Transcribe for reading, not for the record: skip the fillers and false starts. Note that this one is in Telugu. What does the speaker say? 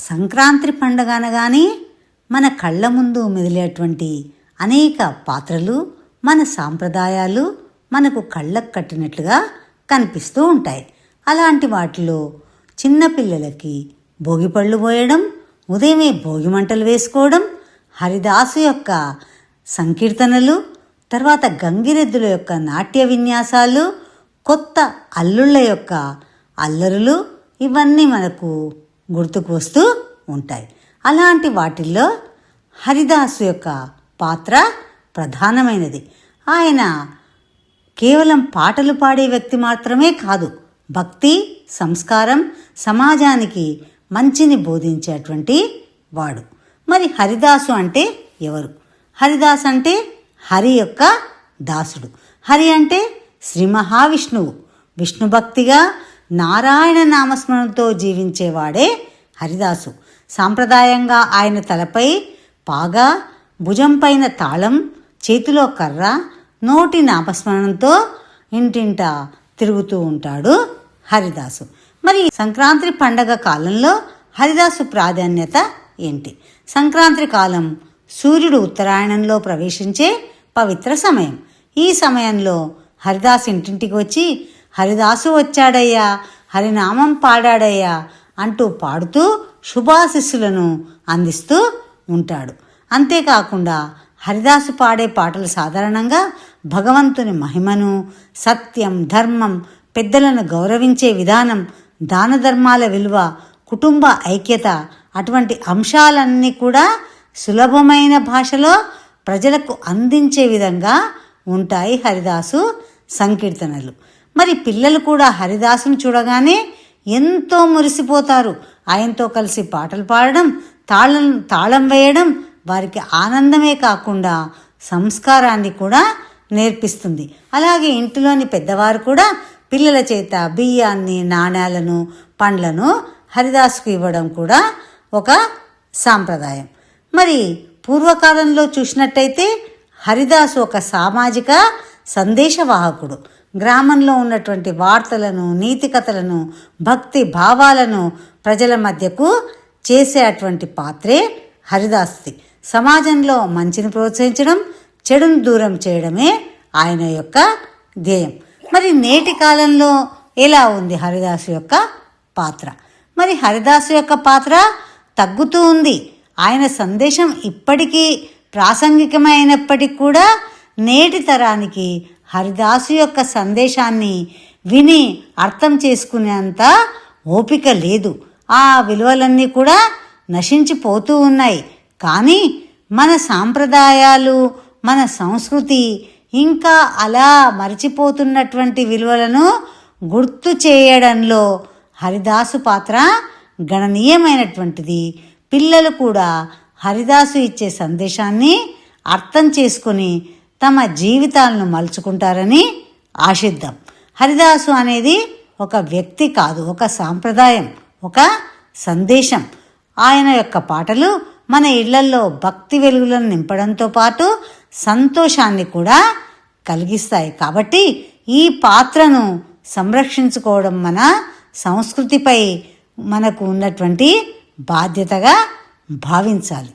సంక్రాంతి పండుగ అనగానే మన కళ్ళ ముందు మెదిలేటువంటి అనేక పాత్రలు, మన సాంప్రదాయాలు మనకు కళ్ళకు కట్టినట్లుగా కనిపిస్తూ ఉంటాయి. అలాంటి వాటిలో చిన్నపిల్లలకి భోగిపళ్ళు పోయడం, ఉదయమే భోగి మంటలు వేసుకోవడం, హరిదాసు యొక్క సంకీర్తనలు, తర్వాత గంగిరెద్దుల యొక్క నాట్య విన్యాసాలు, కొత్త అల్లుళ్ళ యొక్క అల్లరులు, ఇవన్నీ మనకు గుర్తుకు వస్తూ ఉంటాయి. అలాంటి వాటిల్లో హరిదాసు యొక్క పాత్ర ప్రధానమైనది. ఆయన కేవలం పాటలు పాడే వ్యక్తి మాత్రమే కాదు, భక్తి, సంస్కారం, సమాజానికి మంచిని బోధించేటువంటి వాడు. మరి హరిదాసు అంటే ఎవరు? హరిదాసు అంటే హరి యొక్క దాసుడు. హరి అంటే శ్రీ మహావిష్ణువు. విష్ణు భక్తిగా నారాయణ నామస్మరణతో జీవించేవాడే హరిదాసు. సాంప్రదాయంగా ఆయన తలపై పాగా, భుజం పైన తాళం, చేతిలో కర్ర, నోటి నామస్మరణంతో ఇంటింటా తిరుగుతూ ఉంటాడు హరిదాసు. మరి సంక్రాంతి పండగ కాలంలో హరిదాసు ప్రాధాన్యత ఏంటి? సంక్రాంతి కాలం సూర్యుడు ఉత్తరాయణంలో ప్రవేశించే పవిత్ర సమయం. ఈ సమయంలో హరిదాసు ఇంటింటికి వచ్చి హరిదాసు వచ్చాడయ్యా, హరినామం పాడాడయ్యా అంటూ పాడుతూ శుభాశిస్సులను అందిస్తూ ఉంటాడు. అంతేకాకుండా హరిదాసు పాడే పాటలు సాధారణంగా భగవంతుని మహిమను, సత్యం, ధర్మం, పెద్దలను గౌరవించే విధానం, దాన ధర్మాల విలువ, కుటుంబ ఐక్యత, అటువంటి అంశాలన్నీ కూడా సులభమైన భాషలో ప్రజలకు అందించే విధంగా ఉంటాయి హరిదాసు సంకీర్తనలు. మరి పిల్లలు కూడా హరిదాసును చూడగానే ఎంతో మురిసిపోతారు. ఆయనతో కలిసి పాటలు పాడడం, తాళం వేయడం వారికి ఆనందమే కాకుండా సంస్కారాన్ని కూడా నేర్పిస్తుంది. అలాగే ఇంటిలోని పెద్దవారు కూడా పిల్లల చేత బియ్యాన్ని, నాణ్యాలను, పండ్లను హరిదాసుకు ఇవ్వడం కూడా ఒక సాంప్రదాయం. మరి పూర్వకాలంలో చూసినట్టయితే హరిదాసు ఒక సామాజిక సందేశవాహకుడు. గ్రామంలో ఉన్నటువంటి వార్తలను, నీతి కథలను, భక్తి భావాలను ప్రజల మధ్యకు చేసేటువంటి పాత్రే హరిదాసుది. సమాజంలో మంచిని ప్రోత్సహించడం, చెడును దూరం చేయడమే ఆయన యొక్క ధ్యేయం. మరి నేటి కాలంలో ఎలా ఉంది హరిదాసు యొక్క పాత్ర? మరి హరిదాసు యొక్క పాత్ర తగ్గుతూ ఉంది. ఆయన సందేశం ఇప్పటికీ ప్రాసంగికమైనప్పటికీ కూడా నేటి తరానికి హరిదాసు యొక్క సందేశాన్ని విని అర్థం చేసుకునేంత ఓపిక లేదు. ఆ విలువలన్నీ కూడా నశించిపోతూ ఉన్నాయి. కానీ మన సాంప్రదాయాలు, మన సంస్కృతి ఇంకా అలా మరిచిపోతున్నటువంటి విలువలను గుర్తు చేయడంలో హరిదాసు పాత్ర గణనీయమైనటువంటిది. పిల్లలు కూడా హరిదాసు ఇచ్చే సందేశాన్ని అర్థం చేసుకొని తమ జీవితాలను మలుచుకుంటారని ఆశిద్దాం. హరిదాసు అనేది ఒక వ్యక్తి కాదు, ఒక సాంప్రదాయం, ఒక సందేశం. ఆయన యొక్క పాటలు మన ఇళ్లల్లో భక్తి వెలుగులను నింపడంతో పాటు సంతోషాన్ని కూడా కలిగిస్తాయి. కాబట్టి ఈ పాత్రను సంరక్షించుకోవడం మన సంస్కృతిపై మనకు ఉన్నటువంటి బాధ్యతగా భావించాలి.